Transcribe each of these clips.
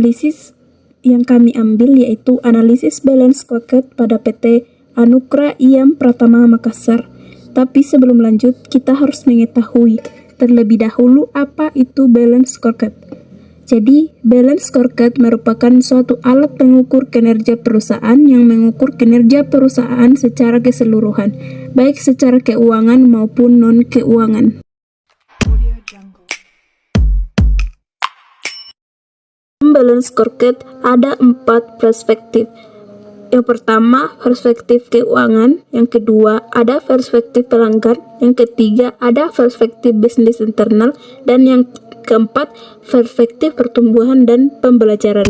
Analisis yang kami ambil yaitu analisis balance scorecard pada PT Anukra IAM Pratama Makassar. Tapi sebelum lanjut, kita harus mengetahui terlebih dahulu apa itu balance scorecard. Jadi, balance scorecard merupakan suatu alat pengukur kinerja perusahaan yang mengukur kinerja perusahaan secara keseluruhan, baik secara keuangan maupun non-keuangan. Balance scorecard ada 4 perspektif. Yang pertama, perspektif keuangan. Yang kedua, ada perspektif pelanggan. Yang ketiga, ada perspektif bisnis internal. Dan yang keempat, perspektif pertumbuhan dan pembelajaran.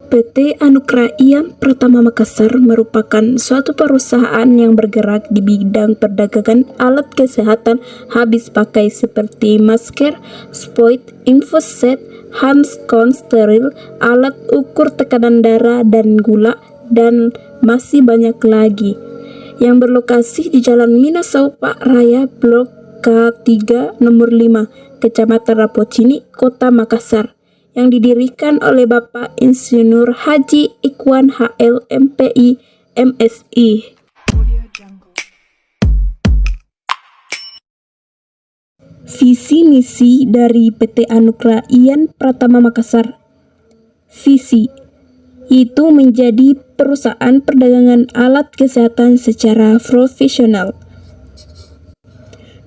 PT Anukra IAM Pratama Makassar merupakan suatu perusahaan yang bergerak di bidang perdagangan alat kesehatan habis pakai seperti masker, spoit, infoset, handcon steril, alat ukur tekanan darah dan gula, dan masih banyak lagi. Yang berlokasi di Jalan Minasaupa Raya Blok K3 nomor 5, Kecamatan Rapocini, Kota Makassar, yang didirikan oleh Bapak Insinyur Haji Ikwan HL MPI MSI. Visi misi dari PT Anukra IAM Pratama Makassar. Visi itu menjadi perusahaan perdagangan alat kesehatan secara profesional.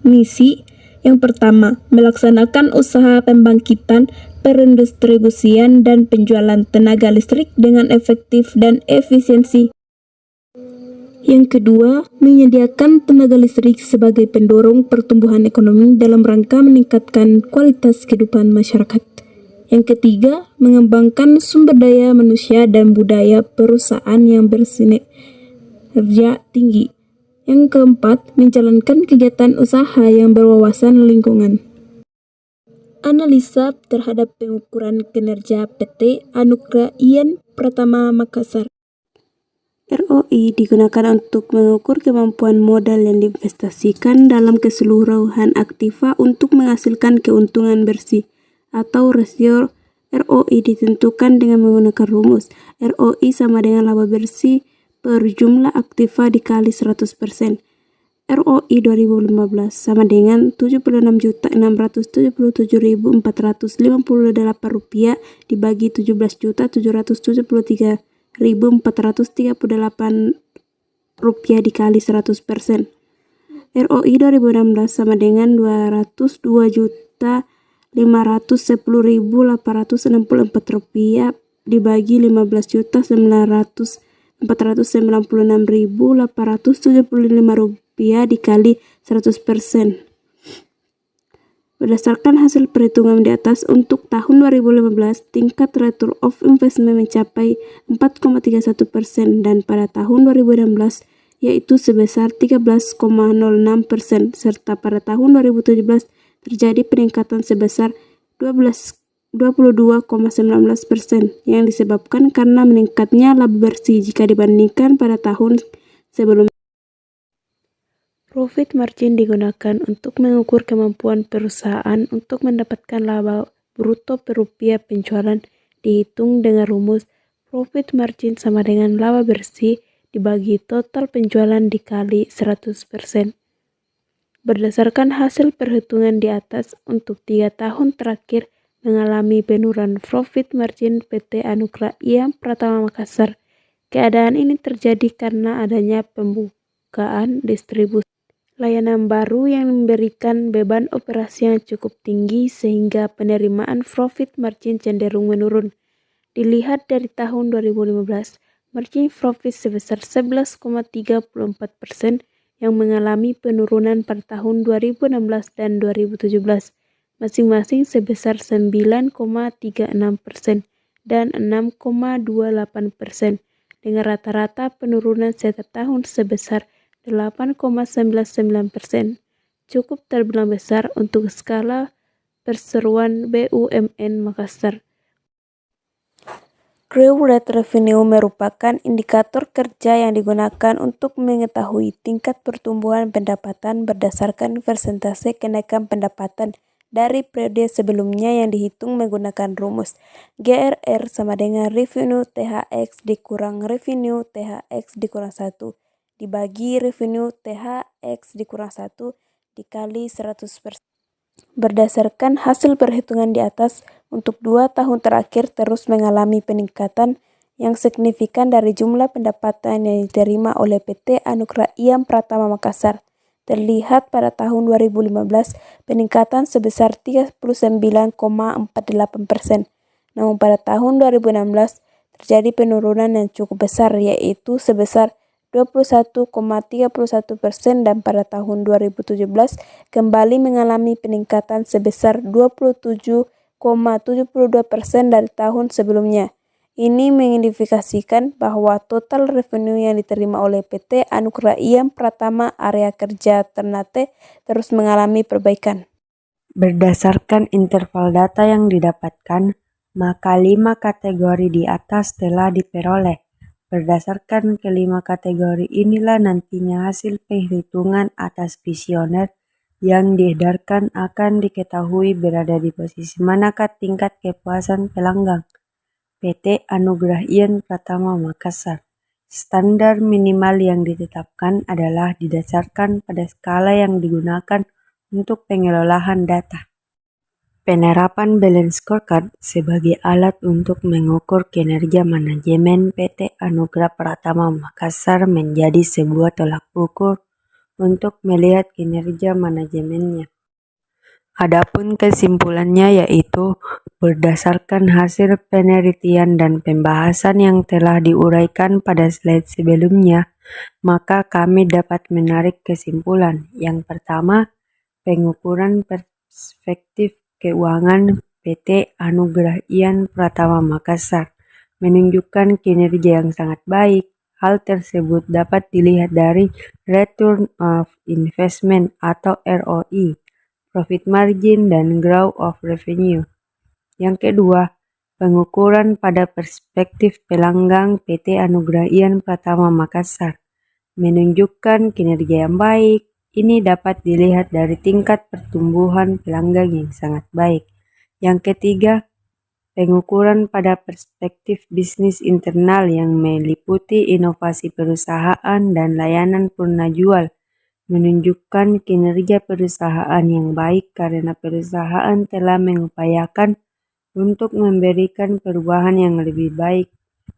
Misi yang pertama, melaksanakan usaha pembangkitan, perindistribusian, dan penjualan tenaga listrik dengan efektif dan efisiensi. Yang kedua, menyediakan tenaga listrik sebagai pendorong pertumbuhan ekonomi dalam rangka meningkatkan kualitas kehidupan masyarakat. Yang ketiga, mengembangkan sumber daya manusia dan budaya perusahaan yang bersinergi tinggi. Yang keempat, menjalankan kegiatan usaha yang berwawasan lingkungan. Analisa terhadap pengukuran kinerja PT Anukra IAM Pratama Makassar. ROI digunakan untuk mengukur kemampuan modal yang diinvestasikan dalam keseluruhan aktiva untuk menghasilkan keuntungan bersih, atau rasio ROI ditentukan dengan menggunakan rumus ROI sama dengan laba bersih per jumlah aktiva dikali 100%. ROI 2015 sama dengan Rp76.677.458 dibagi Rp17.733.438 dikali 100%. ROI 2016 sama dengan Rp202.510.864 dibagi Rp15.496.875 dikali 100%. Berdasarkan hasil perhitungan di atas, untuk tahun 2015, tingkat return of investment mencapai 4,31% dan pada tahun 2016 yaitu sebesar 13,06%, serta pada tahun 2017 terjadi peningkatan sebesar 22,19% yang disebabkan karena meningkatnya laba bersih jika dibandingkan pada tahun sebelumnya. Profit margin digunakan untuk mengukur kemampuan perusahaan untuk mendapatkan laba bruto per rupiah penjualan, dihitung dengan rumus profit margin sama dengan laba bersih dibagi total penjualan dikali 100%. Berdasarkan hasil perhitungan di atas, untuk 3 tahun terakhir mengalami penurunan profit margin PT Anukra IAM Pratama Makassar. Keadaan ini terjadi karena adanya pembukaan distribusi layanan baru yang memberikan beban operasi yang cukup tinggi sehingga penerimaan profit margin cenderung menurun. Dilihat dari tahun 2015, margin profit sebesar 11,34% yang mengalami penurunan pada tahun 2016 dan 2017, masing-masing sebesar 9,36% dan 6,28%, dengan rata-rata penurunan setiap tahun sebesar 8,99%, cukup terbilang besar untuk skala perseroan BUMN Makassar. Growth Rate Revenue merupakan indikator kerja yang digunakan untuk mengetahui tingkat pertumbuhan pendapatan berdasarkan persentase kenaikan pendapatan dari periode sebelumnya yang dihitung menggunakan rumus GRR sama dengan revenue THX dikurang revenue THX dikurang 1 dibagi revenue THX dikurang 1 dikali 100%. Berdasarkan hasil perhitungan di atas, untuk 2 tahun terakhir terus mengalami peningkatan yang signifikan dari jumlah pendapatan yang diterima oleh PT Anugrah IAM Pratama Makassar. Terlihat pada tahun 2015 peningkatan sebesar 39,48%. Namun pada tahun 2016 terjadi penurunan yang cukup besar yaitu sebesar 21,31% dan pada tahun 2017 kembali mengalami peningkatan sebesar 27,72% dari tahun sebelumnya. Ini mengindikasikan bahwa total revenue yang diterima oleh PT Anugrah IAM Pratama Area Kerja Ternate terus mengalami perbaikan. Berdasarkan interval data yang didapatkan, maka 5 kategori di atas telah diperoleh. Berdasarkan kelima kategori inilah nantinya hasil penghitungan atas visioner yang diedarkan akan diketahui berada di posisi manakah tingkat kepuasan pelanggan PT Anugrah IAM Pratama Makassar. Standar minimal yang ditetapkan adalah didasarkan pada skala yang digunakan untuk pengelolaan data. Penerapan balance scorecard sebagai alat untuk mengukur kinerja manajemen PT Anugrah Pratama Makassar menjadi sebuah tolak ukur untuk melihat kinerja manajemennya. Adapun kesimpulannya yaitu berdasarkan hasil penelitian dan pembahasan yang telah diuraikan pada slide sebelumnya, maka kami dapat menarik kesimpulan. Yang pertama, pengukuran perspektif keuangan PT Anugrah IAM Pratama Makassar menunjukkan kinerja yang sangat baik. Hal tersebut dapat dilihat dari Return of Investment atau ROI, Profit Margin, dan Growth of Revenue. Yang kedua, pengukuran pada perspektif pelanggan PT Anugrah IAM Pratama Makassar menunjukkan kinerja yang baik. Ini dapat dilihat dari tingkat pertumbuhan pelanggan yang sangat baik. Yang ketiga, pengukuran pada perspektif bisnis internal yang meliputi inovasi perusahaan dan layanan purna jual menunjukkan kinerja perusahaan yang baik karena perusahaan telah mengupayakan untuk memberikan perubahan yang lebih baik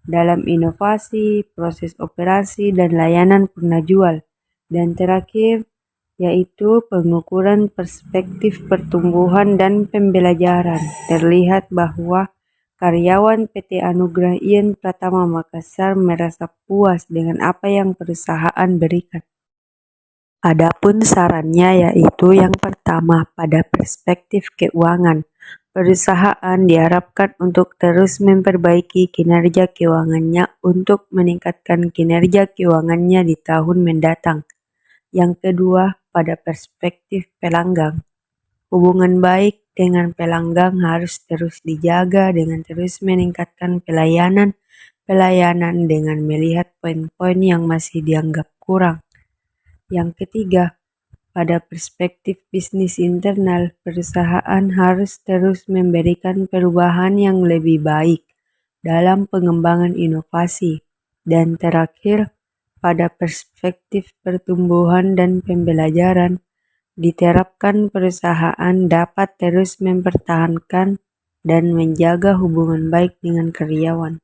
dalam inovasi, proses operasi, dan layanan purna jual. Dan terakhir, yaitu pengukuran perspektif pertumbuhan dan pembelajaran. Terlihat bahwa karyawan PT Anugrah IAM Pratama Makassar merasa puas dengan apa yang perusahaan berikan. Adapun sarannya yaitu yang pertama pada perspektif keuangan. Perusahaan diharapkan untuk terus memperbaiki kinerja keuangannya untuk meningkatkan kinerja keuangannya di tahun mendatang. Yang kedua, pada perspektif pelanggan. Hubungan baik dengan pelanggan harus terus dijaga dengan terus meningkatkan pelayanan dengan melihat poin-poin yang masih dianggap kurang. Yang ketiga, pada perspektif bisnis internal, perusahaan harus terus memberikan perubahan yang lebih baik dalam pengembangan inovasi. Dan terakhir, pada perspektif pertumbuhan dan pembelajaran, diterapkan perusahaan dapat terus mempertahankan dan menjaga hubungan baik dengan karyawan.